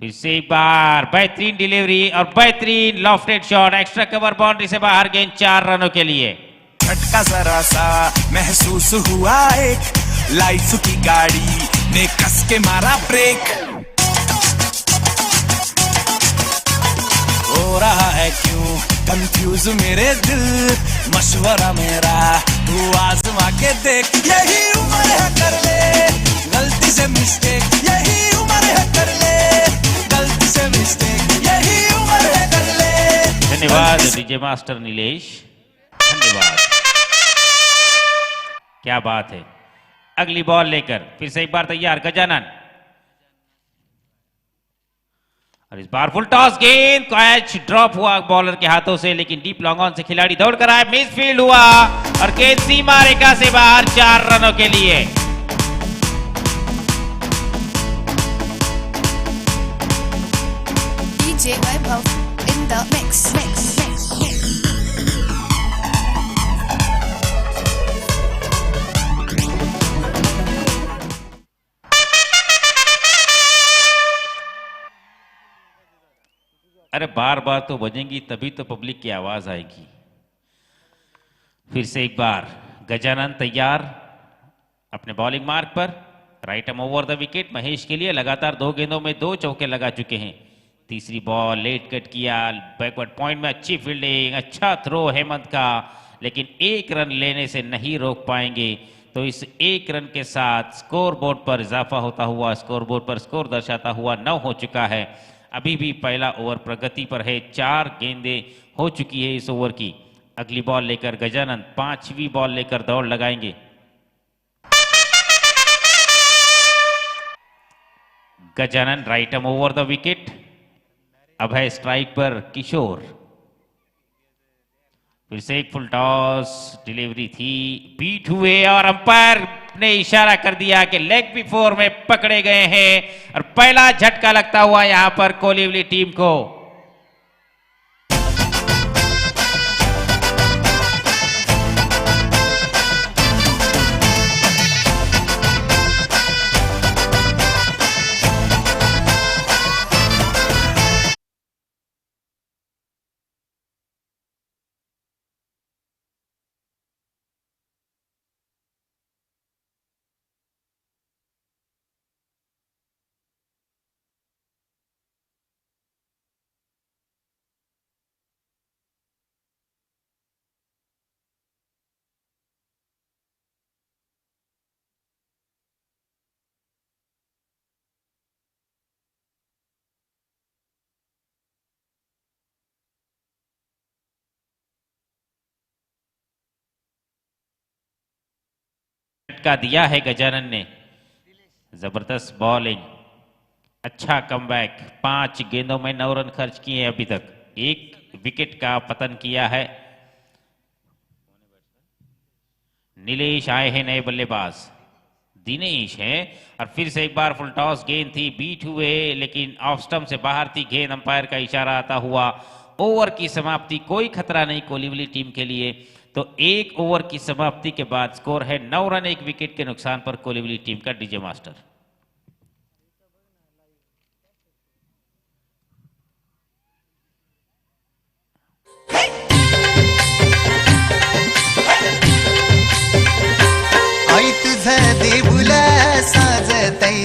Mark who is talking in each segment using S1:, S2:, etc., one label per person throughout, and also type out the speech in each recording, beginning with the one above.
S1: फिर से एक बार बेहतरीन डिलीवरी और बेहतरीन lofted shot, extra cover, boundary से बाहर, गेंद 4 रनों के लिए।
S2: झटका जरा सा महसूस हुआ, एक लाइफ की गाड़ी ने कस के मारा ब्रेक। हो रहा है क्यों कंफ्यूज मेरे दिल, मशवरा मेरा तू आजमा के देख। यही उम्र है कर ले गलती से मिस्टेक, यही उम्र है कर ले गलती से मिस्टेक, यही उम्र है कर ले।
S1: धन्यवाद डीजे मास्टर नीलेश, धन्यवाद, क्या बात है। अगली बॉल लेकर फिर से एक बार तैयार गजानन, और इस बार फुल टॉस, गेंद कैच ड्रॉप हुआ बॉलर के हाथों से, लेकिन डीप लॉन्ग ऑन से खिलाड़ी दौड़ कर आए, मिस फील्ड हुआ और गेंद सीमा रेखा से बाहर, 4 रनों के लिए।
S3: DJ Vaibhav in the mix.
S1: अरे बार बार तो बजेंगी तभी तो पब्लिक की आवाज आएगी। फिर से एक बार गजानन तैयार अपने बॉलिंग मार्क पर, right arm over the wicket. Mahesh के लिए लगातार 2 गेंदों में 2 चौके लगा चुके हैं। तीसरी बॉल लेट कट किया, बैकवर्ड पॉइंट में अच्छी फील्डिंग, अच्छा थ्रो हेमंत का, लेकिन 1 रन लेने से नहीं रोक पाएंगे। तो इस 1 रन के साथ स्कोर बोर्ड पर इजाफा होता हुआ, स्कोर बोर्ड पर स्कोर दर्शाता हुआ 9 हो चुका है। अभी भी पहला ओवर प्रगति पर है, 4 गेंदें हो चुकी है इस ओवर की। अगली बॉल लेकर गजानन 5वीं बॉल लेकर दौड़ लगाएंगे। Gajanan right arm over the wicket, अब है स्ट्राइक पर किशोर। फिर से एक फुल टॉस, डिलीवरी थी, बीट हुए और अंपायर ने इशारा कर दिया कि लेग बिफोर में पकड़े गए हैं और पहला झटका लगता हुआ यहां पर कोलिवली टीम को। झटका दिया है गजानन ने, जबरदस्त बॉलिंग, अच्छा कमबैक। 5 गेंदों में 9 रन खर्च किए अभी तक, 1 विकेट का पतन किया है। नीलेश आए हैं नए बल्लेबाज, दिनेश हैं, और फिर से एक बार फुल टॉस, गेंद थी, बीट हुए, लेकिन ऑफ स्टंप से बाहर थी गेंद। अंपायर का इशारा आता हुआ ओवर की समाप्ति, कोई खतरा नहीं कोलिवली टीम के लिए। तो 1 ओवर की समाप्ति के बाद स्कोर है 9 रन 1 विकेट के नुकसान पर कोलिवली टीम का। डीजे मास्टर
S4: आई तुझ देऊल साजतई,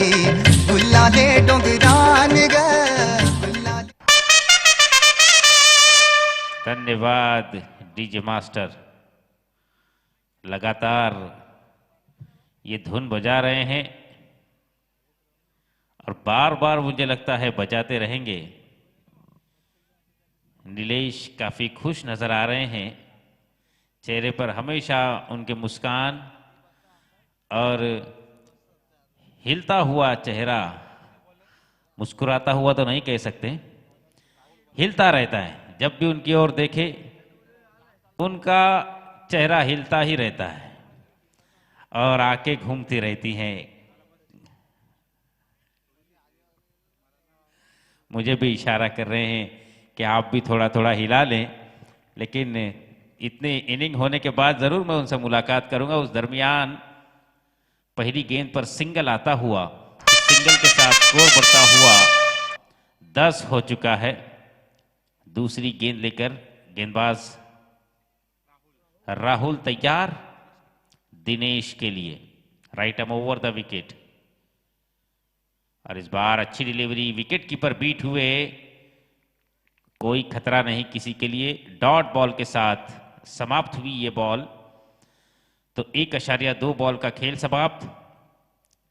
S4: गुलाले डोंगरान ग।
S1: धन्यवाद डीजे मास्टर, लगातार ये धुन बजा रहे हैं और बार बार मुझे लगता है बजाते रहेंगे। नीलेश काफी खुश नजर आ रहे हैं, चेहरे पर हमेशा उनके मुस्कान और हिलता हुआ चेहरा, मुस्कुराता हुआ तो नहीं कह सकते, हिलता रहता है। जब भी उनकी ओर देखे उनका चेहरा हिलता ही रहता है और आंखें घूमती रहती हैं। मुझे भी इशारा कर रहे हैं कि आप भी थोड़ा थोड़ा हिला लें, लेकिन इतनी इनिंग होने के बाद जरूर मैं उनसे मुलाकात करूंगा। उस दरमियान पहली गेंद पर सिंगल आता हुआ, सिंगल के साथ स्कोर बढ़ता हुआ 10 हो चुका है। दूसरी गेंद लेकर गेंदबाज राहुल तैयार दिनेश के लिए, right arm over the wicket. और इस बार अच्छी डिलीवरी, विकेट कीपर बीट हुए, कोई खतरा नहीं किसी के लिए। डॉट बॉल के साथ समाप्त हुई ये बॉल, तो 1.2 बॉल का खेल समाप्त।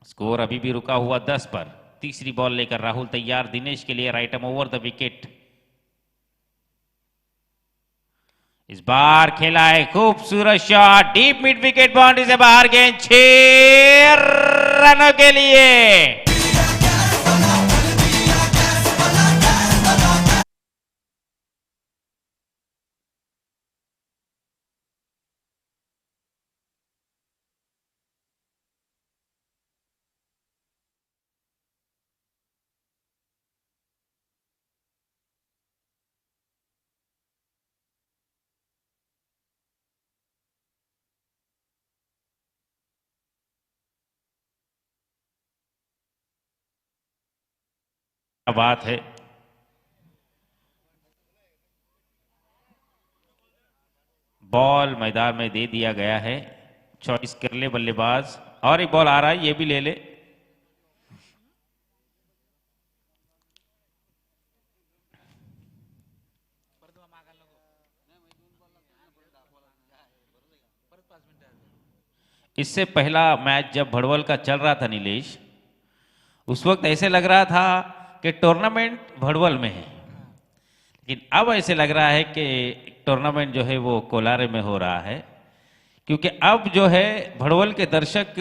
S1: स्कोर अभी भी रुका हुआ 10 पर। तीसरी बॉल लेकर राहुल तैयार दिनेश के लिए, right arm over the wicket. इस बार खेला है खूबसूरत shot, deep mid wicket, boundary से बाहर, गेंद 6 रनों के लिए। क्या बात है, बॉल मैदान में दे दिया गया है। चॉइस कर ले बल्लेबाज, और एक बॉल आ रहा है, ये भी ले ले। इससे पहला मैच जब भड़वल का चल रहा था नीलेश, उस वक्त ऐसे लग रहा था कि टूर्नामेंट भड़वल में है, लेकिन अब ऐसे लग रहा है कि टूर्नामेंट जो है वो कोलारे में हो रहा है, क्योंकि अब जो है भड़वल के दर्शक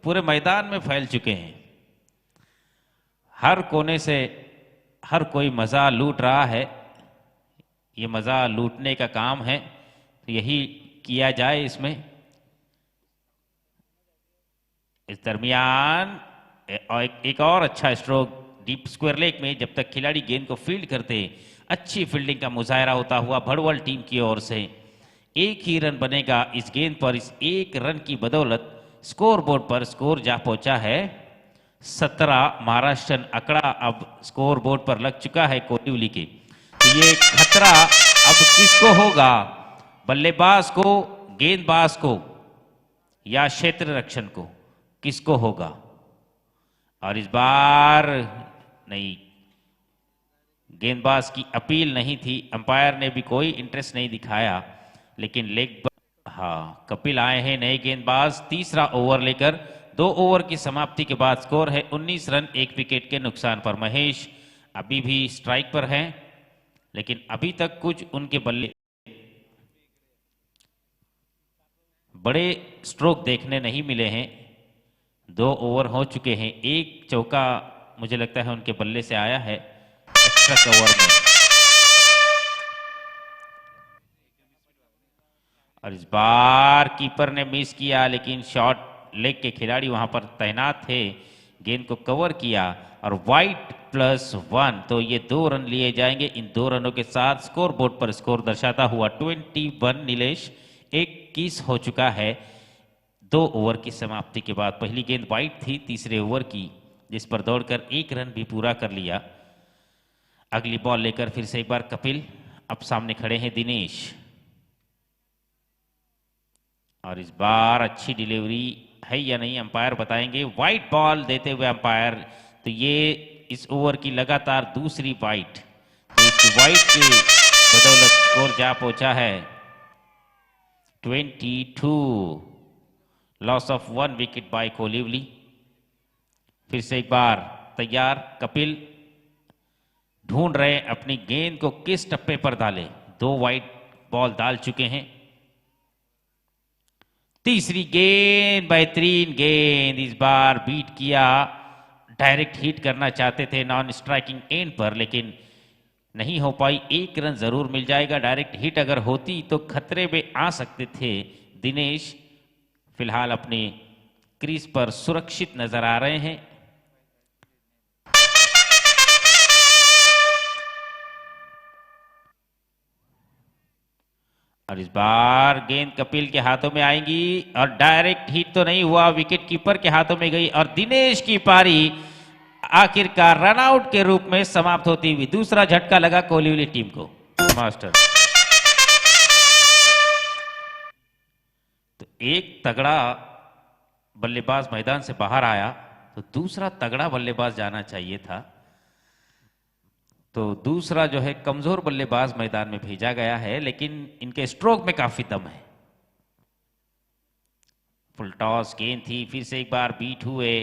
S1: पूरे मैदान में फैल चुके हैं। हर कोने से हर कोई मजा लूट रहा है। ये मजा लूटने का काम है, तो यही किया जाए इसमें। इस दरमियान एक और अच्छा स्ट्रोक डीप स्क्वायर लेग में, जब तक खिलाड़ी गेंद को फील्ड करते, अच्छी फील्डिंग का मुजाहरा होता हुआ भड़वल टीम की ओर से। एक ही रन बनेगा इस गेंद पर। इस एक रन की बदौलत स्कोर बोर्ड पर स्कोर जा पहुंचा है 17। महाराष्ट्र अकड़ा अब स्कोर बोर्ड पर लग चुका है कोलिवली के। तो ये खतरा अब किसको होगा, बल्लेबाज को, गेंदबाज को, या क्षेत्र रक्षण को, किसको होगा? और इस बार नहीं, गेंदबाज की अपील नहीं थी, अंपायर ने भी कोई इंटरेस्ट नहीं दिखाया, लेकिन लेग, हाँ, कपिल आए हैं नए गेंदबाज तीसरा ओवर लेकर। 2 ओवर की समाप्ति के बाद स्कोर है 19 रन 1 विकेट के नुकसान पर। महेश अभी भी स्ट्राइक पर हैं, लेकिन अभी तक कुछ उनके बल्ले बड़े स्ट्रोक देखने नहीं मिले हैं। 2 ओवर हो चुके हैं, एक चौका मुझे लगता है उनके बल्ले से आया है एक्स्ट्रा कवर में। और इस बार कीपर ने मिस किया, लेकिन शॉट लेग के खिलाड़ी वहां पर तैनात थे, गेंद को कवर किया और वाइट +1, तो ये 2 रन लिए जाएंगे। इन 2 रनों के साथ स्कोर बोर्ड पर स्कोर दर्शाता हुआ 21 नीलेश 21 हो चुका है 2 ओवर की समाप्ति के बाद। पहली गेंद वाइट थी तीसरे ओवर की, जिस पर दौड़कर 1 रन भी पूरा कर लिया। अगली बॉल लेकर फिर से एक बार कपिल, अब सामने खड़े हैं दिनेश। और इस बार अच्छी डिलीवरी है या नहीं अंपायर बताएंगे। वाइट बॉल देते हुए अंपायर, तो ये इस ओवर की लगातार दूसरी वाइट, तो इस वाइट की बदौलत स्कोर जा पहुंचा है 22। लॉस ऑफ 1 विकेट बाय कोलिवली। फिर से एक बार तैयार कपिल, ढूंढ रहे हैं अपनी गेंद को किस टप्पे पर डालें। 2 वाइट बॉल डाल चुके हैं। तीसरी गेंद, बेहतरीन गेंद, इस बार बीट किया। डायरेक्ट हिट करना चाहते थे नॉन स्ट्राइकिंग एंड पर, लेकिन नहीं हो पाई। 1 रन जरूर मिल जाएगा। डायरेक्ट हिट अगर होती तो खतरे में आ सकते थे दिनेश। फिलहाल अपने क्रीज पर सुरक्षित नजर आ रहे हैं। और इस बार गेंद कपिल के हाथों में आएंगी और डायरेक्ट हिट तो नहीं हुआ, विकेट कीपर के हाथों में गई और दिनेश की पारी आखिरकार रनआउट के रूप में समाप्त होती हुई। दूसरा झटका लगा कोहलीवली टीम को। मास्टर तो एक तगड़ा बल्लेबाज मैदान से बाहर आया तो दूसरा तगड़ा बल्लेबाज जाना चाहिए था, तो दूसरा जो है कमजोर बल्लेबाज मैदान में भेजा गया है, लेकिन इनके स्ट्रोक में काफी दम है। फुल टॉस गेंद थी, फिर से एक बार बीट हुए।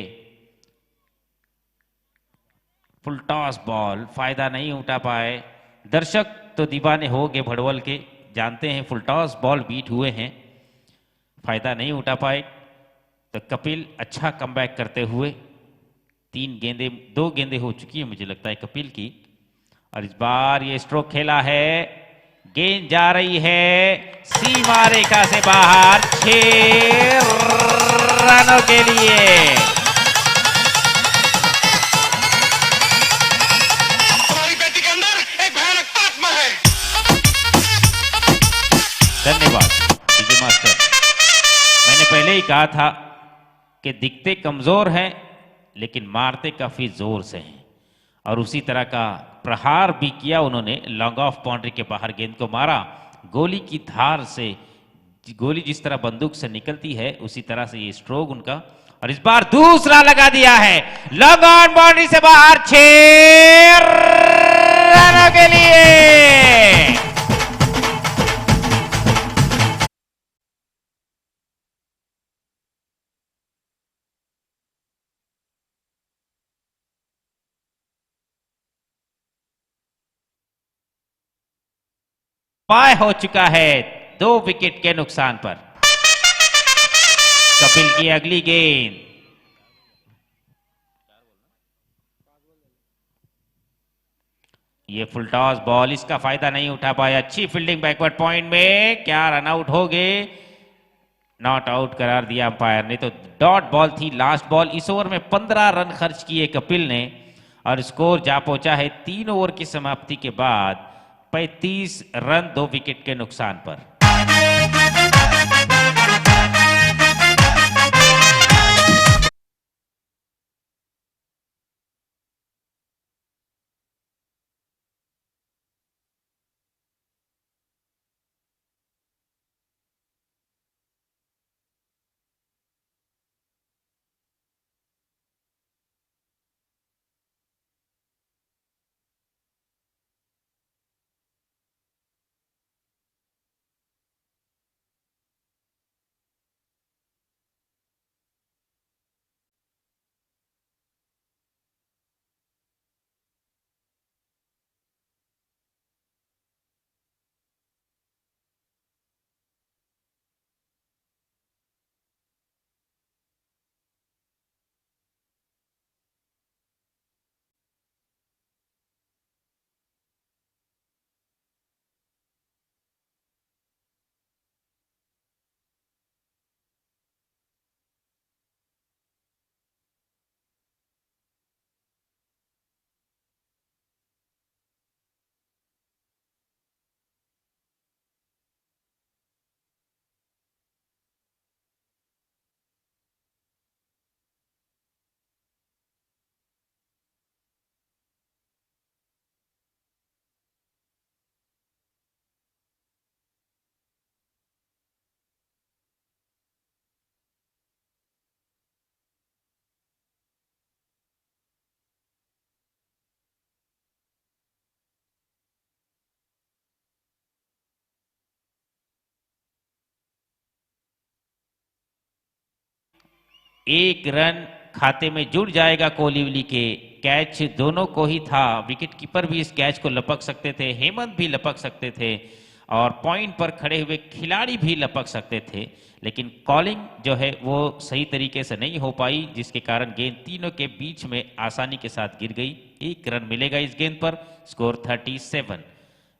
S1: फुल टॉस बॉल, फायदा नहीं उठा पाए। दर्शक तो दीवाने हो गए भड़वल के, जानते हैं फुल टॉस बॉल बीट हुए हैं, फायदा नहीं उठा पाए। तो कपिल अच्छा कमबैक करते हुए 2 गेंदें हो चुकी है मुझे लगता है कपिल की, और इस बार ये स्ट्रोक खेला है। गेंद जा रही है सीमा रेखा से बाहर 6 रनों के लिए।
S5: हमारी बेटी के अंदर एक भयानक आत्मा है।
S1: धन्यवाद विजय मास्टर। मैंने पहले ही कहा था कि दिखते कमजोर हैं लेकिन मारते काफी जोर से हैं, और उसी तरह का प्रहार भी किया उन्होंने। लॉन्ग ऑफ बाउंड्री के बाहर गेंद को मारा। गोली की धार से, गोली जिस तरह बंदूक से निकलती है उसी तरह से ये स्ट्रोक उनका, और इस बार दूसरा लगा दिया है लॉन्ग ऑन बाउंड्री से बाहर 6 रनों के लिए। पाए हो चुका है 2 विकेट के नुकसान पर। कपिल की अगली गेंद, ये फुल टॉस बॉल, इसका फायदा नहीं उठा पाया। अच्छी फील्डिंग बैकवर्ड पॉइंट में, क्या रन आउट हो गए? नॉट आउट करार दिया अंपायर ने, तो डॉट बॉल थी लास्ट बॉल। इस ओवर में 15 रन खर्च किए कपिल ने, और स्कोर जा पहुंचा है 3 ओवर की समाप्ति के बाद 35 रन 2 विकेट के नुकसान पर। एक रन खाते में जुड़ जाएगा कोहलीवली के। कैच दोनों को ही था, विकेट कीपर भी इस कैच को लपक सकते थे, हेमंत भी लपक सकते थे, और पॉइंट पर खड़े हुए खिलाड़ी भी लपक सकते थे, लेकिन कॉलिंग जो है वो सही तरीके से नहीं हो पाई, जिसके कारण गेंद तीनों के बीच में आसानी के साथ गिर गई। 1 रन मिलेगा इस गेंद पर। स्कोर 37।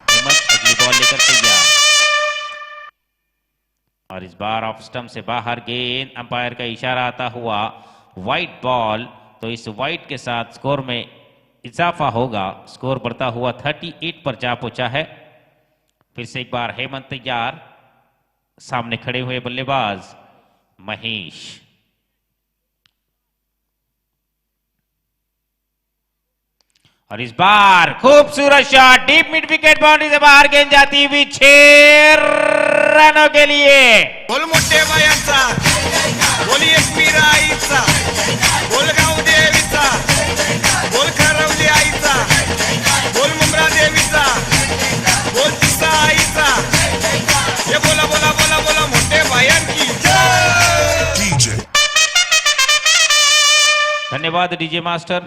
S1: हेमंत अगली बॉल लेकर तैयार, और इस बार ऑफ स्टंप से बाहर गेंद, अंपायर का इशारा आता हुआ वाइट बॉल, तो इस वाइट के साथ स्कोर में इजाफा होगा। स्कोर बढ़ता हुआ 38 पर जा पहुंचा है। फिर से एक बार हेमंत तैयार, सामने खड़े हुए बल्लेबाज महेश। और इस बार खूबसूरत shot, deep mid wicket, boundary से बाहर गेंद जाती हुई 6 रनों के लिए।
S5: बोल मोठे बायांचा, बोल एकवीरा आईचा, बोल गाव देवीचा, बोल खरवली आईचा, बोल मुंब्रा देवीचा, बोल तिसा आईचा, ये बोला बोला बोला बोला मोठे बायांची जय।
S1: धन्यवाद डीजे मास्टर।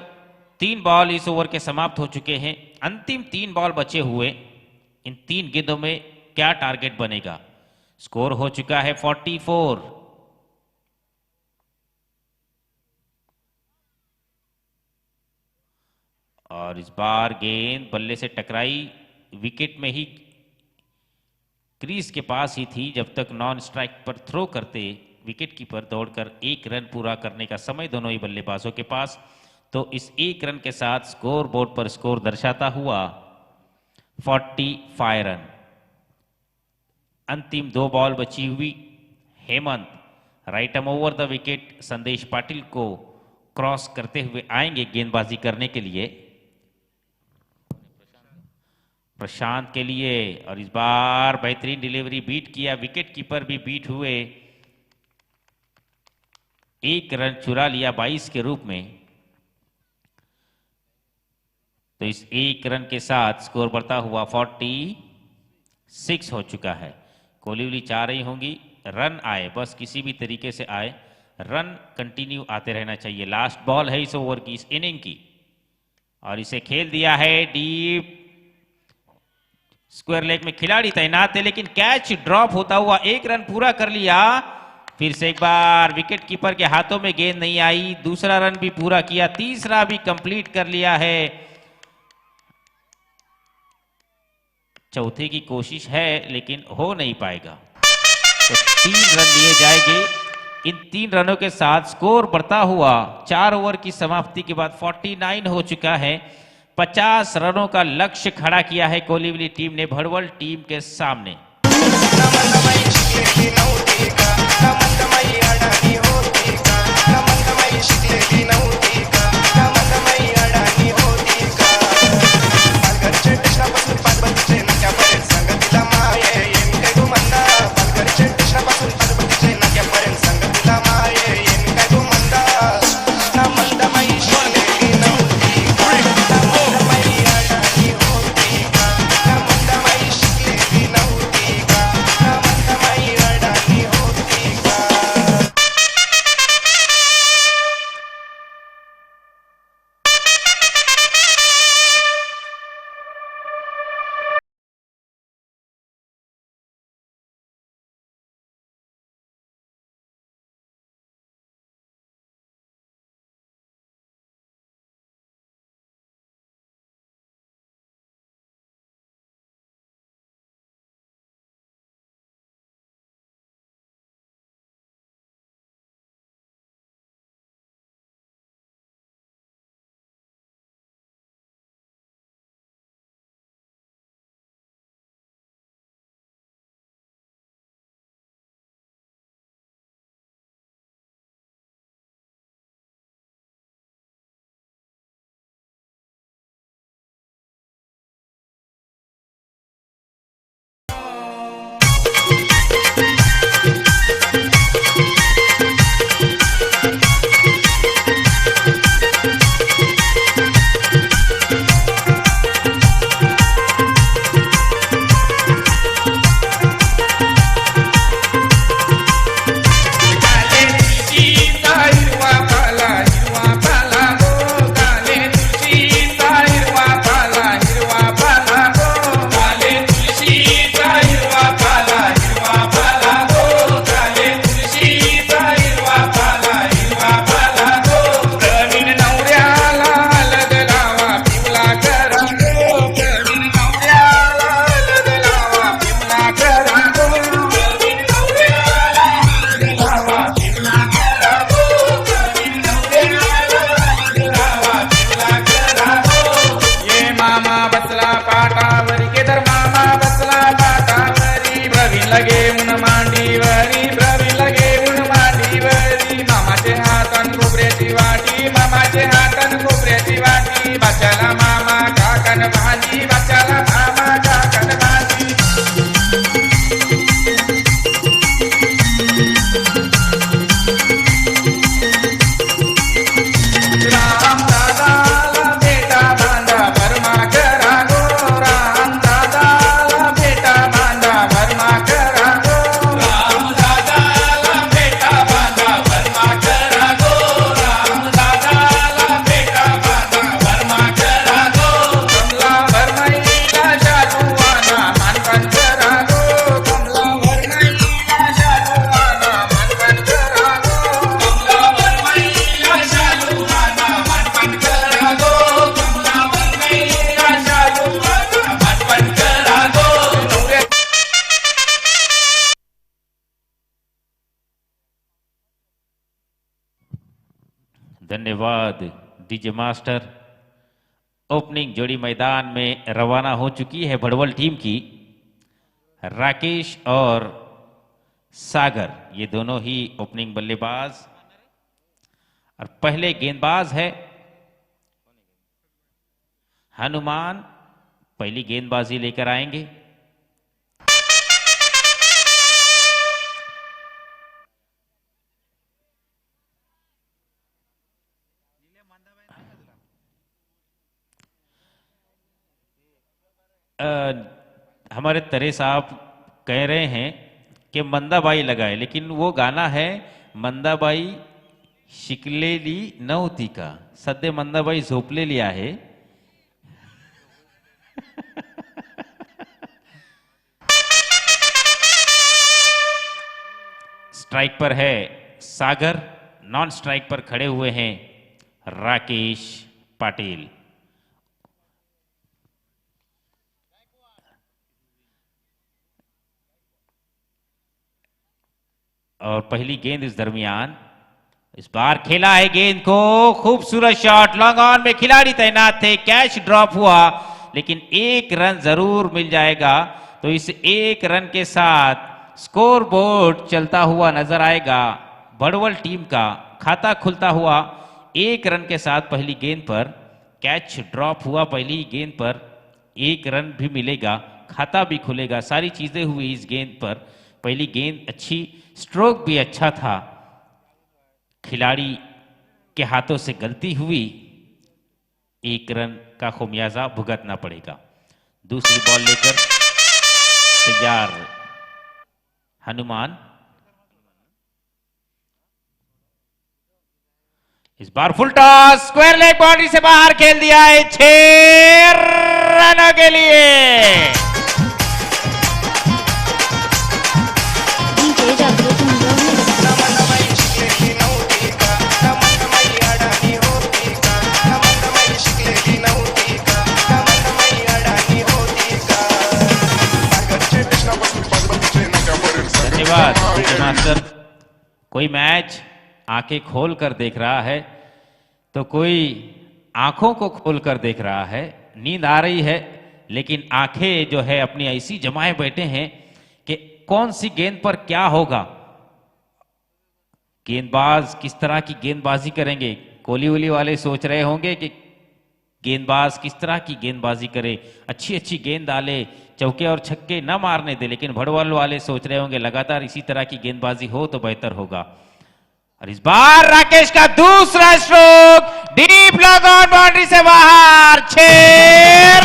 S1: 3 बॉल इस ओवर के समाप्त हो चुके हैं। अंतिम 3 बॉल बचे हुए, इन 3 गेंदों में क्या टारगेट बनेगा? स्कोर हो चुका है 44। और इस बार गेंद बल्ले से टकराई, विकेट में ही, क्रीज के पास ही थी जब तक नॉन स्ट्राइक पर थ्रो करते विकेट कीपर दौड़कर 1 रन पूरा करने का समय दोनों ही बल्लेबाजों के पास। तो इस 1 रन के साथ स्कोर बोर्ड पर स्कोर दर्शाता हुआ 45 रन। अंतिम 2 बॉल बची हुई। Hemant right arm over the wicket संदेश पाटिल को क्रॉस करते हुए आएंगे गेंदबाजी करने के लिए, प्रशांत के लिए। और इस बार बेहतरीन डिलीवरी, बीट किया, विकेट कीपर भी बीट हुए, 1 रन चुरा लिया 22 के रूप में। तो इस 1 रन के साथ स्कोर बढ़ता हुआ 46 हो चुका है। कोहली चाह रही होंगी रन आए, बस किसी भी तरीके से आए, रन कंटिन्यू आते रहना चाहिए। लास्ट बॉल है इस ओवर की, इस इनिंग की, और इसे खेल दिया है डीप स्क्वायर लेग में। खिलाड़ी तैनात है लेकिन कैच ड्रॉप होता हुआ 1 रन पूरा कर लिया। फिर से एक बार विकेट कीपर के हाथों में गेंद नहीं आई, दूसरा रन भी पूरा किया, तीसरा भी कंप्लीट कर लिया है। चौथे की कोशिश है लेकिन हो नहीं पाएगा। तो 3 रन लिए जाएंगे। इन 3 रनों के साथ स्कोर बढ़ता हुआ 4 ओवर की समाप्ति के बाद 49 हो चुका है। 50 रनों का लक्ष्य खड़ा किया है कोहली टीम ने भड़वल टीम के सामने।
S6: भाजी बच्चा भामा जागन भाजी राम दादा बेटा बांधा भरमा करा गो राम दादा बेटा बांधा भरमा करा गो राम दादा बेटा बांधा भरमा करा गो राम दादा बेटा बांधा भरमा करा गो कमला भरमैया जादूआना मानपन करा गो कमला भरमैया जादूआना मानपन करा गो कमला भरमैया जादूआना मानपन करा गो कमला भरमैया जादूआना मानपन करा गो
S1: धन्यवाद डीजे मास्टर। ओपनिंग जोड़ी मैदान में रवाना हो चुकी है भड़वल टीम की। राकेश और सागर ये दोनों ही ओपनिंग बल्लेबाज और पहले गेंदबाज है हनुमान, पहली गेंदबाजी लेकर आएंगे। हमारे तरे साहब कह रहे हैं कि मंदाबाई लगाए, लेकिन वो गाना है मंदाबाई शिकलेली नव्हती का, सध्या मंदाबाई झोपलेली आहे। स्ट्राइक पर है सागर, नॉन स्ट्राइक पर खड़े हुए हैं राकेश पाटिल। और पहली गेंद इस दरमियान, इस बार खेला है गेंद को, खूबसूरत शॉट, लॉन्ग ऑन में खिलाड़ी तैनात थे, कैच ड्रॉप हुआ, लेकिन एक रन जरूर मिल जाएगा। तो इस एक रन के साथ स्कोर बोर्ड चलता हुआ नजर आएगा। भड़वल टीम का खाता खुलता हुआ एक रन के साथ पहली गेंद पर कैच ड्रॉप हुआ, पहली गेंद पर एक रन भी मिलेगा, खाता भी खुलेगा, सारी चीजें हुई इस गेंद पर। पहली गेंद अच्छी, स्ट्रोक भी अच्छा था, खिलाड़ी के हाथों से गलती हुई, एक रन का खुमियाजा भुगतना पड़ेगा। दूसरी बॉल लेकर तैयार हनुमान, इस बार full toss, square leg boundary से बाहर खेल दिया है 6 रनों के लिए।
S3: DJ जागृत मुंबई
S1: धन्यवाद मास्टर। कोई मैच आंखें खोल कर देख रहा है तो कोई आंखों को खोल कर देख रहा है। नींद आ रही है लेकिन आंखें जो है अपनी ऐसी जमाए बैठे हैं कि कौन सी गेंद पर क्या होगा, गेंदबाज किस तरह की गेंदबाजी करेंगे। कोहली वोली वाले सोच रहे होंगे कि गेंदबाज किस तरह की गेंदबाजी करे, अच्छी अच्छी गेंद डाले, चौके और छक्के न मारने दे, लेकिन भड़वल वाले सोच रहे होंगे लगातार इसी तरह की गेंदबाजी हो तो बेहतर होगा। और इस बार राकेश का दूसरा stroke, deep long on boundary से बाहर, 6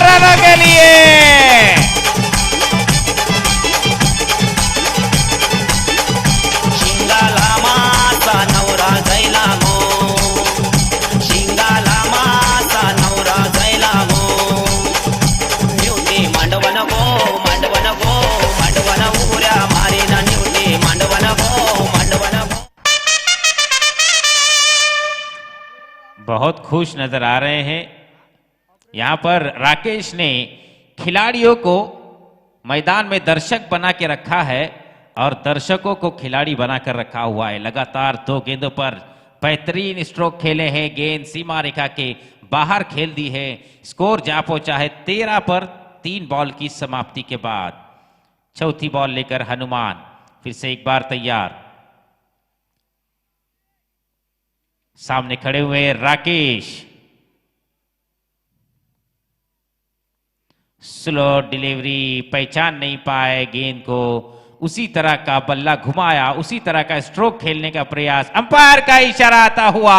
S1: रनों के लिए। बहुत खुश नजर आ रहे हैं। यहां पर राकेश ने खिलाड़ियों को मैदान में दर्शक बना के रखा है और दर्शकों को खिलाड़ी बनाकर रखा हुआ है। लगातार 2 गेंदों पर बेहतरीन स्ट्रोक खेले हैं, गेंद सीमा रेखा के बाहर खेल दी है। स्कोर जा पहुंचा है 13 पर 3 बॉल की समाप्ति के बाद। चौथी बॉल लेकर हनुमान फिर से एक बार तैयार, सामने खड़े हुए राकेश। स्लो डिलीवरी, पहचान नहीं पाए गेंद को, उसी तरह का बल्ला घुमाया, उसी तरह का स्ट्रोक खेलने का प्रयास, अंपायर का इशारा आता हुआ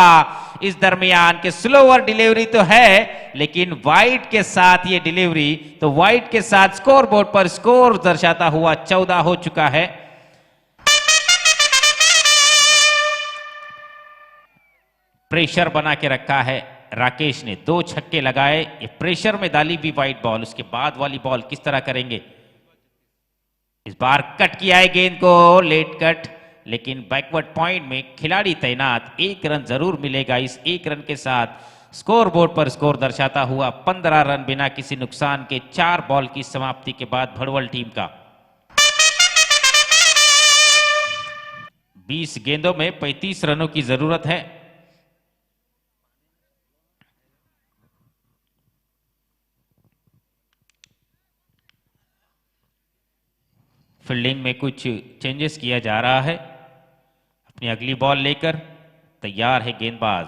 S1: इस दरमियान के स्लोअर डिलीवरी तो है लेकिन वाइड के साथ ये डिलीवरी, तो वाइड के साथ स्कोर बोर्ड पर स्कोर दर्शाता हुआ 14 हो चुका है। प्रेशर बना के रखा है राकेश ने, 2 छक्के लगाए, ये प्रेशर में डाली भी वाइड बॉल, उसके बाद वाली बॉल किस तरह करेंगे। इस बार कट किया है गेंद को, लेट कट, लेकिन बैकवर्ड पॉइंट में खिलाड़ी तैनात, 1 रन जरूर मिलेगा। इस 1 रन के साथ स्कोर बोर्ड पर स्कोर दर्शाता हुआ 15 रन बिना किसी नुकसान के 4 बॉल की समाप्ति के बाद भड़वल टीम का। 20 गेंदों में 35 रनों की जरूरत है। फील्डिंग में कुछ चेंजेस किया जा रहा है। अपनी अगली बॉल लेकर तैयार है गेंदबाज,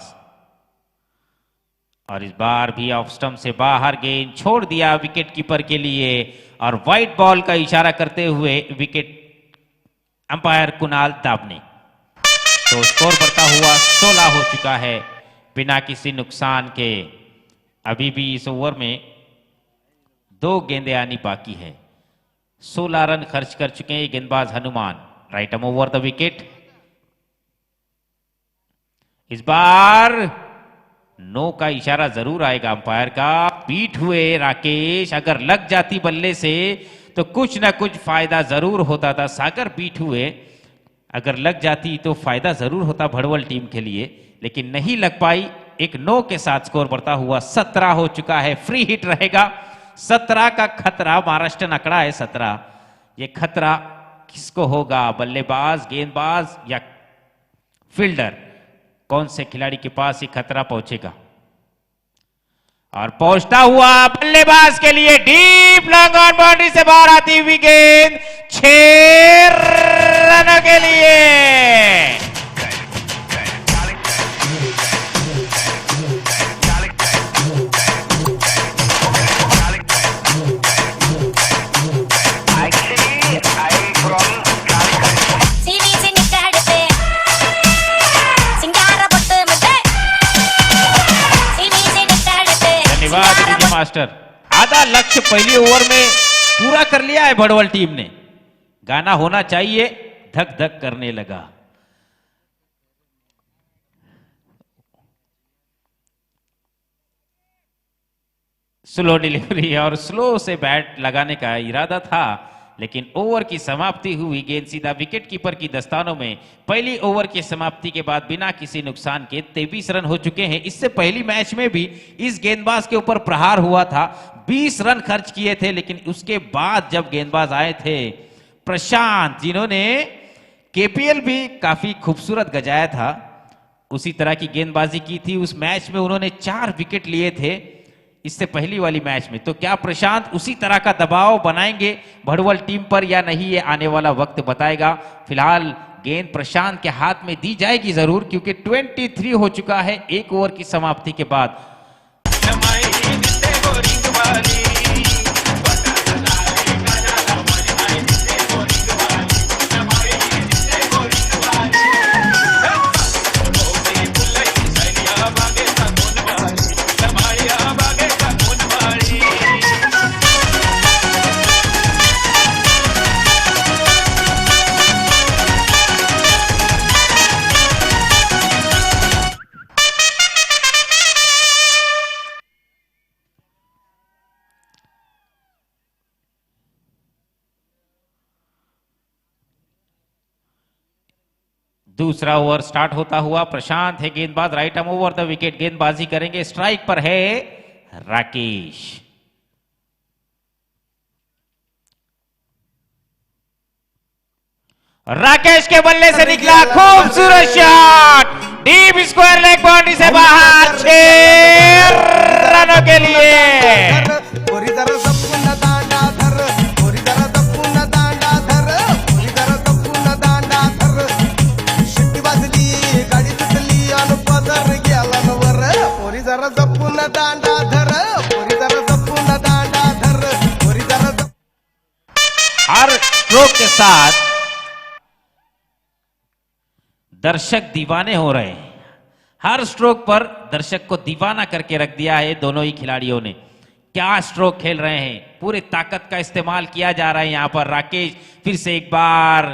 S1: और इस बार भी ऑफ स्टंप से बाहर गेंद छोड़ दिया विकेट कीपर के लिए, और वाइट बॉल का इशारा करते हुए विकेट अंपायर कुणाल दाब ने। तो स्कोर बढ़ता हुआ 16 हो चुका है बिना किसी नुकसान के। अभी भी इस ओवर में 2 गेंदें आनी बाकी है। 16 रन खर्च कर चुके हैं गेंदबाज Hanuman. Right arm over the wicket. इस बार नो का इशारा जरूर आएगा अंपायर का। बीट हुए राकेश, अगर लग जाती बल्ले से तो कुछ ना कुछ फायदा जरूर होता था। सागर बीट हुए, अगर लग जाती तो फायदा जरूर होता भड़वल टीम के लिए, लेकिन नहीं लग पाई। एक नो के साथ स्कोर बढ़ता हुआ 17 हो चुका है। फ्री हिट रहेगा। 17 का खतरा, महाराष्ट्र अकड़ा है 17। ये खतरा किसको होगा, बल्लेबाज, गेंदबाज या फील्डर? कौन से खिलाड़ी के पास ये खतरा पहुंचेगा? और पहुंचता हुआ बल्लेबाज के लिए डीप लॉन्ग ऑन बाउंड्री से बाहर आती हुई गेंद 6 रनों के लिए। मास्टर, आधा लक्ष्य पहली ओवर में पूरा कर लिया है भड़वल टीम ने। गाना होना चाहिए, धक धक करने लगा। स्लो डिलीवरी और स्लो से बैट लगाने का इरादा था, लेकिन ओवर की समाप्ति हुई, गेंद सीधा विकेट कीपर की दस्तानों में। पहली ओवर की समाप्ति के बाद बिना किसी नुकसान के 23 रन हो चुके हैं। इससे पहली मैच में भी इस गेंदबाज के ऊपर प्रहार हुआ था, 20 रन खर्च किए थे, लेकिन उसके बाद जब गेंदबाज आए थे प्रशांत, जिन्होंने केपीएल भी काफी खूबसूरत गजाया था, उसी तरह की गेंदबाजी की थी। उस मैच में उन्होंने 4 विकेट लिए थे इससे पहली वाली मैच में। तो क्या प्रशांत उसी तरह का दबाव बनाएंगे भड़वल टीम पर या नहीं, ये आने वाला वक्त बताएगा। फिलहाल गेंद प्रशांत के हाथ में दी जाएगी जरूर, क्योंकि 23 हो चुका है 1 ओवर की समाप्ति के बाद। दूसरा ओवर स्टार्ट होता हुआ, प्रशांत है गेंदबाज, right arm over the wicket, गेंदबाजी करेंगे। स्ट्राइक पर है राकेश। राकेश के बल्ले से निकला खूबसूरत shot, deep square leg boundary से बाहर, 6 रनों के लिए।
S7: जरा जपून दांडा धर, पोरी जरा जपून दांडा धर।
S1: साथ दर्शक दीवाने हो रहे हैं। हर स्ट्रोक पर दर्शक को दीवाना करके रख दिया है दोनों ही खिलाड़ियों ने। क्या स्ट्रोक खेल रहे हैं, पूरी ताकत का इस्तेमाल किया जा रहा है यहां पर। राकेश फिर से एक बार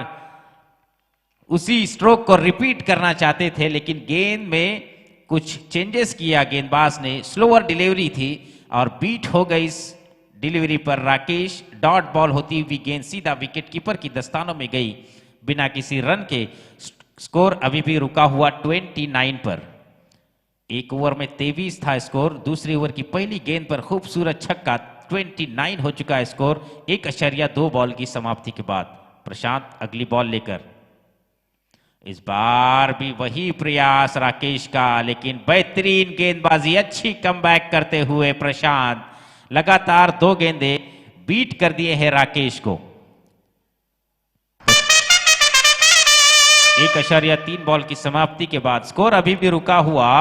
S1: उसी स्ट्रोक को रिपीट करना चाहते थे, लेकिन गेंद में कुछ चेंजेस किया गेंदबाज ने। स्लोअर डिलीवरी थी और बीट हो गई इस डिलीवरी पर राकेश। डॉट बॉल होती हुई गेंद सीधा विकेट कीपर की दस्तानों में गई बिना किसी रन के। स्कोर अभी भी रुका हुआ 29 पर। एक ओवर में 23 था स्कोर। दूसरी ओवर की पहली गेंद पर खूबसूरत छक्का। 29 हो चुका है स्कोर 1.2 बॉल की समाप्ति के बाद। प्रशांत अगली बॉल लेकर। इस बार भी वही प्रयास राकेश का, लेकिन बेहतरीन गेंदबाजी, अच्छी कमबैक करते हुए प्रशांत लगातार 2 गेंदे बीट कर दिए हैं राकेश को। 1.3 बॉल की समाप्ति के बाद स्कोर अभी भी रुका हुआ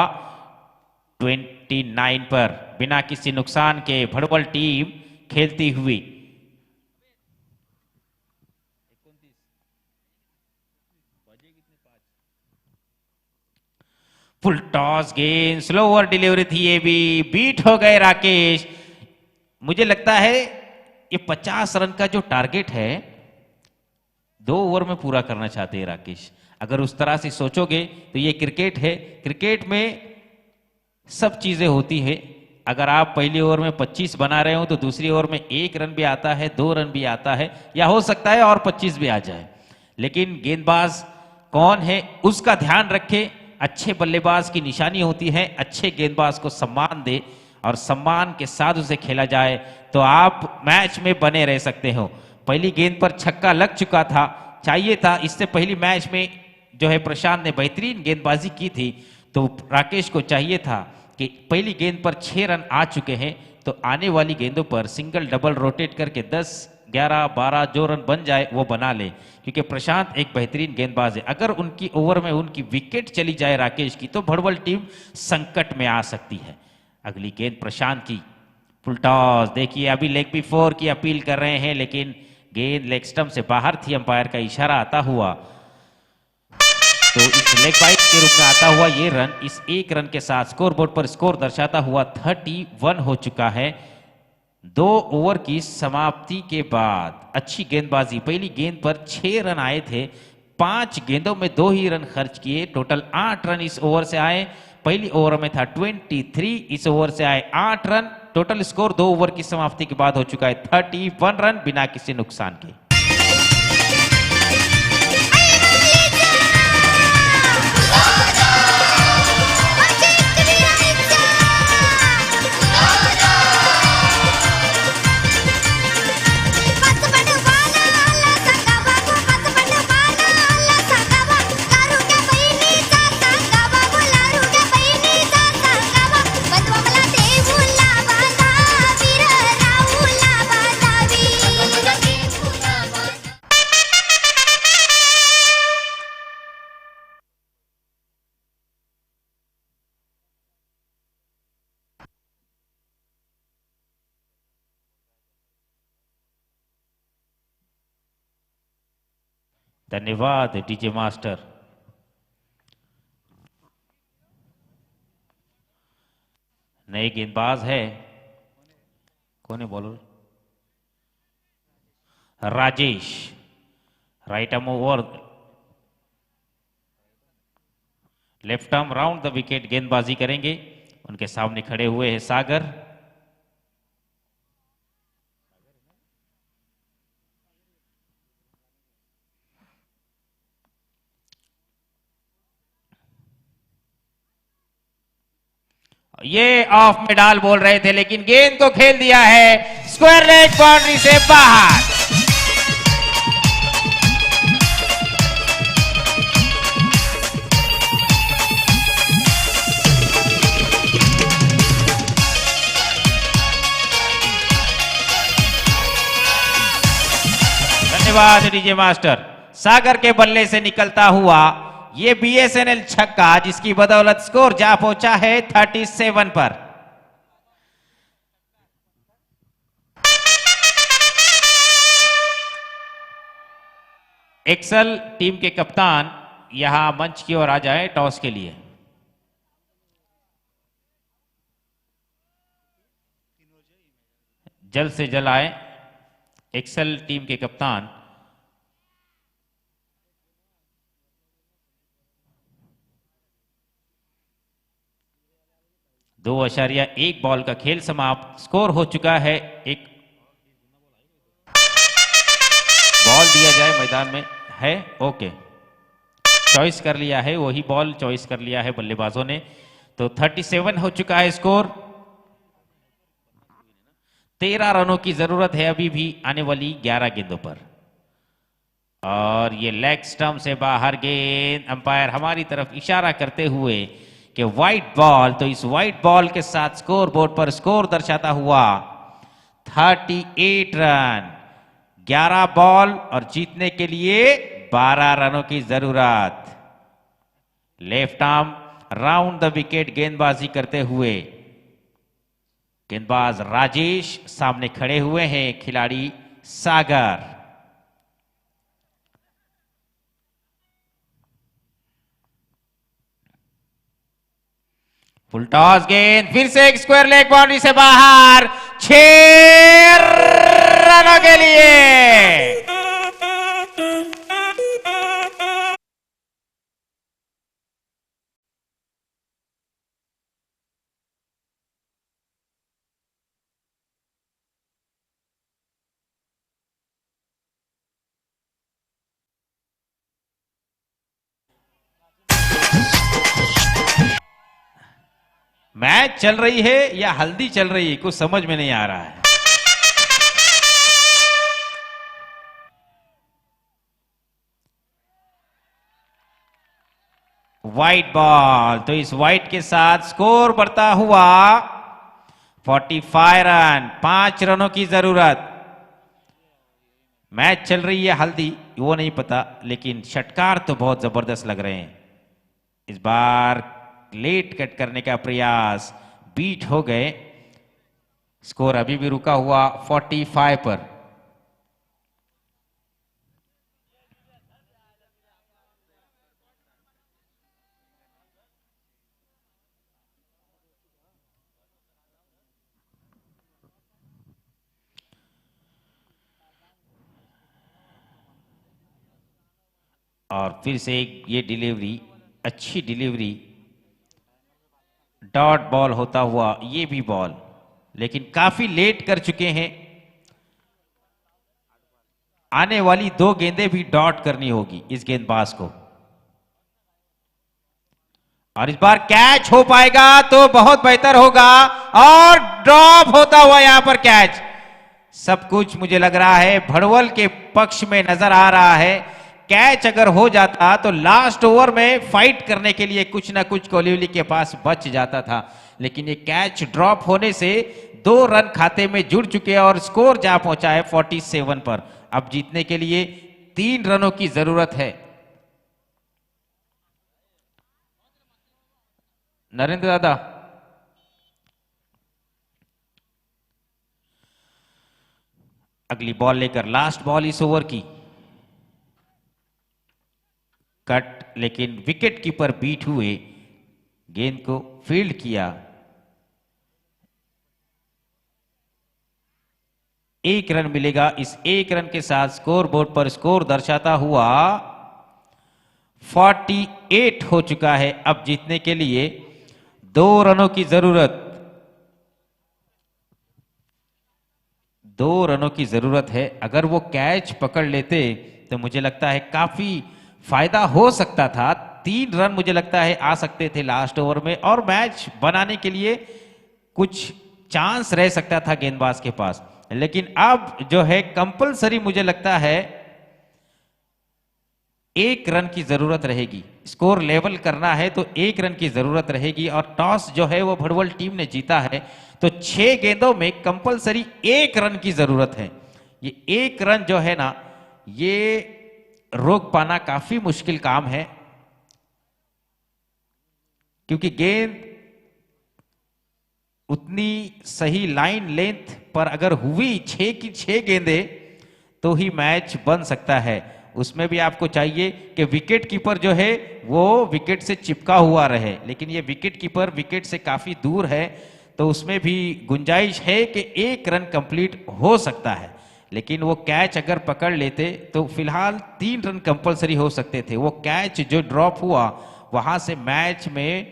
S1: 29 पर। बिना किसी नुकसान के भड़बल टीम खेलती हुई। फुल टॉस गेंद, स्लोअर डिलीवरी थी, ये भी बीट हो गए राकेश। मुझे लगता है ये 50 रन का जो टारगेट है 2 ओवर में पूरा करना चाहते हैं राकेश। अगर उस तरह से सोचोगे तो ये क्रिकेट है। क्रिकेट में सब चीजें होती है। अगर आप पहली ओवर में 25 बना रहे हो तो दूसरी ओवर में 1 रन भी आता है, 2 रन भी आता है, या हो सकता है और 25 भी आ जाए। लेकिन गेंदबाज कौन है उसका ध्यान रखे। अच्छे बल्लेबाज की निशानी होती है अच्छे गेंदबाज को सम्मान दे और सम्मान के साथ उसे खेला जाए तो आप मैच में बने रह सकते हो। पहली गेंद पर छक्का लग चुका था, चाहिए था। इससे पहली मैच में जो है प्रशांत ने बेहतरीन गेंदबाजी की थी, तो राकेश को चाहिए था कि पहली गेंद पर 6 रन आ चुके हैं तो आने वाली गेंदों पर सिंगल डबल रोटेट करके 10, 11, 12 जो रन बन जाए वो बना ले, क्योंकि प्रशांत एक बेहतरीन गेंदबाज है। अगर उनकी ओवर में उनकी विकेट चली जाए राकेश की तो भड़बल टीम संकट में आ सकती है। अगली गेंद प्रशांत की, फुल टॉस। देखिए अभी लेग बी 4 की अपील कर रहे हैं, लेकिन गेंद लेग स्टंप से बाहर थी। अंपायर का इशारा आता हुआ, तो इस लेग बाइट के रूप में आता हुआ ये रन इस 1 रन के साथ स्कोर बोर्ड पर स्कोर दर्शाता हुआ 31 हो चुका है 2 ओवर की समाप्ति के बाद। अच्छी गेंदबाजी, पहली गेंद पर 6 रन आए थे, 5 गेंदों में 2 ही रन खर्च किए, टोटल 8 रन इस ओवर से आए। पहली ओवर में था 23, इस ओवर से आए 8 रन। टोटल स्कोर 2 ओवर की समाप्ति के बाद हो चुका है 31 रन बिना किसी नुकसान के। धन्यवाद डीजे मास्टर। नए गेंदबाज है, कौन है bowler? Rajesh. Right arm over, left arm round the wicket गेंदबाजी करेंगे। उनके सामने खड़े हुए हैं सागर। ये ऑफ में डाल बोल रहे थे, लेकिन गेंद को खेल दिया है स्क्वायर लेग बाउंड्री से बाहर। धन्यवाद डीजे मास्टर। सागर के बल्ले से निकलता हुआ ये बीएसएनएल छक्का, जिसकी बदौलत स्कोर जा पहुंचा है 37 पर। एक्सल टीम के कप्तान यहां मंच की ओर आ जाए टॉस के लिए। जल्द से जल्द आए एक्सल टीम के कप्तान। दो अशारिया एक बॉल का खेल समाप्त। स्कोर हो चुका है। एक बॉल दिया जाए मैदान में है। ओके, चॉइस कर लिया है, वही बॉल चॉइस कर लिया है बल्लेबाजों ने। तो 37 हो चुका है स्कोर। 13 रनों की जरूरत है अभी भी आने वाली 11 गेंदों पर। और ये लेग स्टंप से बाहर गेंद। अंपायर हमारी तरफ इशारा करते हुए कि व्हाइट बॉल। तो इस व्हाइट बॉल के साथ स्कोर बोर्ड पर स्कोर दर्शाता हुआ 38 रन। 11 बॉल और जीतने के लिए 12 रनों की जरूरत। Left arm round the wicket गेंदबाजी करते हुए गेंदबाज राजेश सामने खड़े हुए हैं खिलाड़ी सागर। फुल टॉस गेंद फिर से एक स्क्वायर लेग बाउंड्री से बाहर। 6 रनों के लिए। मैच चल रही है या हल्दी चल रही है, कुछ समझ में नहीं आ रहा है। White ball. तो इस व्हाइट के साथ स्कोर बढ़ता हुआ 45 रन। 5 रनों की जरूरत। मैच चल रही है हल्दी वो नहीं पता, लेकिन षटकार तो बहुत जबरदस्त लग रहे हैं। इस बार लेट कट करने का प्रयास, बीट हो गए। स्कोर अभी भी रुका हुआ 45 पर। और फिर से एक ये डिलीवरी, अच्छी डिलीवरी। डॉट बॉल होता हुआ ये भी बॉल, लेकिन काफी लेट कर चुके हैं। आने वाली 2 गेंदें भी डॉट करनी होगी इस गेंदबाज को। और इस बार कैच हो पाएगा तो बहुत बेहतर होगा। और ड्रॉप होता हुआ यहां पर कैच। सब कुछ मुझे लग रहा है भड़वल के पक्ष में नजर आ रहा है। कैच अगर हो जाता तो लास्ट ओवर में फाइट करने के लिए कुछ ना कुछ कोहली के पास बच जाता था, लेकिन ये कैच ड्रॉप होने से 2 रन खाते में जुड़ चुके हैं और स्कोर जा पहुंचा है 47 पर। अब जीतने के लिए 3 रनों की जरूरत है। नरेंद्र दादा, अगली बॉल लेकर लास्ट बॉल इस ओवर की। कट, लेकिन विकेट कीपर बीट हुए, गेंद को फील्ड किया। 1 रन मिलेगा। इस 1 रन के साथ स्कोर बोर्ड पर स्कोर दर्शाता हुआ 48 हो चुका है। अब जीतने के लिए 2 रनों की जरूरत। 2 रनों की जरूरत है। अगर वो कैच पकड़ लेते तो मुझे लगता है काफी फायदा हो सकता था। 3 रन मुझे लगता है आ सकते थे लास्ट ओवर में, और मैच बनाने के लिए कुछ चांस रह सकता था गेंदबाज के पास। लेकिन अब जो है कंपलसरी मुझे लगता है 1 रन की जरूरत रहेगी। स्कोर लेवल करना है तो 1 रन की जरूरत रहेगी। और टॉस जो है वो भड़वल टीम ने जीता है, तो 6 गेंदों में कंपलसरी 1 रन की जरूरत है। ये 1 रन जो है ना, ये रोक पाना काफी मुश्किल काम है, क्योंकि गेंद उतनी सही लाइन लेंथ पर अगर हुई 6 की 6 गेंदें तो ही मैच बन सकता है। उसमें भी आपको चाहिए कि विकेट कीपर जो है वो विकेट से चिपका हुआ रहे, लेकिन ये विकेट कीपर विकेट से काफी दूर है, तो उसमें भी गुंजाइश है कि 1 रन कंप्लीट हो सकता है। लेकिन वो कैच अगर पकड़ लेते तो फिलहाल 3 रन कंपलसरी हो सकते थे। वो कैच जो ड्रॉप हुआ वहां से मैच में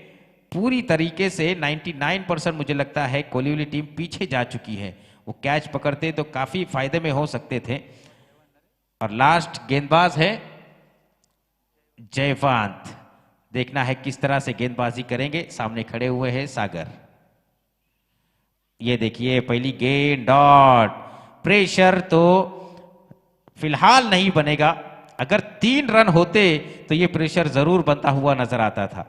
S1: पूरी तरीके से 99% मुझे लगता है कोहली टीम पीछे जा चुकी है। वो कैच पकड़ते तो काफी फायदे में हो सकते थे। और लास्ट गेंदबाज है जयवंत, देखना है किस तरह से गेंदबाजी करेंगे। सामने खड़े हुए हैं सागर। ये देखिए पहली गेंद डॉट, प्रेशर तो फिलहाल नहीं बनेगा। अगर 3 रन होते तो ये प्रेशर जरूर बनता हुआ नजर आता था।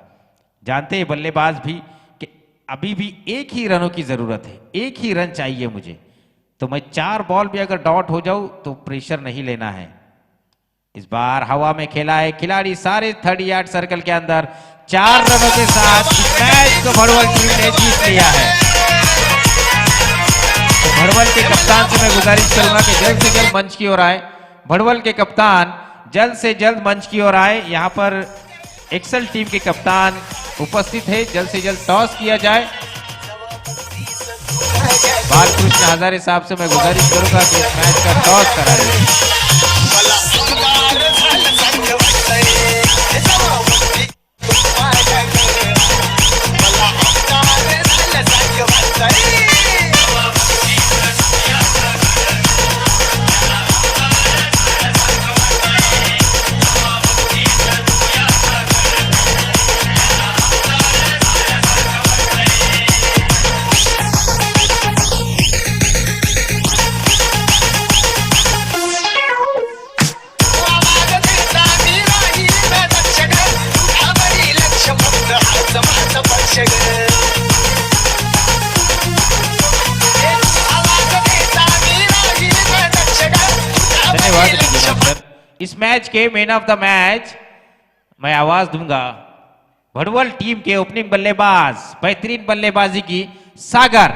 S1: जानते हैं बल्लेबाज भी कि अभी भी 1 ही रनों की जरूरत है, 1 ही रन चाहिए मुझे, तो मैं 4 बॉल भी अगर डॉट हो जाऊं तो प्रेशर नहीं लेना है। इस बार हवा में खेला है खिलाड़ी सारे 30 यार्ड सर्कल के अंदर। 4 रनों के साथ इस मैच को भड़वल टीम ने जीत लिया है। तो भड़वल के कप्तान से मैं गुजारिश करूंगा कि जल्द से जल्द मंच की ओर आए। भड़वल के कप्तान जल्द से जल्द मंच की ओर आए। यहाँ पर एक्सल टीम के कप्तान उपस्थित है, जल्द से जल्द टॉस किया जाए। बालकृष्ण हजारे साहब से मैं गुजारिश करूंगा कि इस मैच का टॉस कराएं। इस मैच के मैन ऑफ द मैच मैं आवाज दूंगा भड़वल टीम के ओपनिंग बल्लेबाज, बेहतरीन बल्लेबाजी की सागर।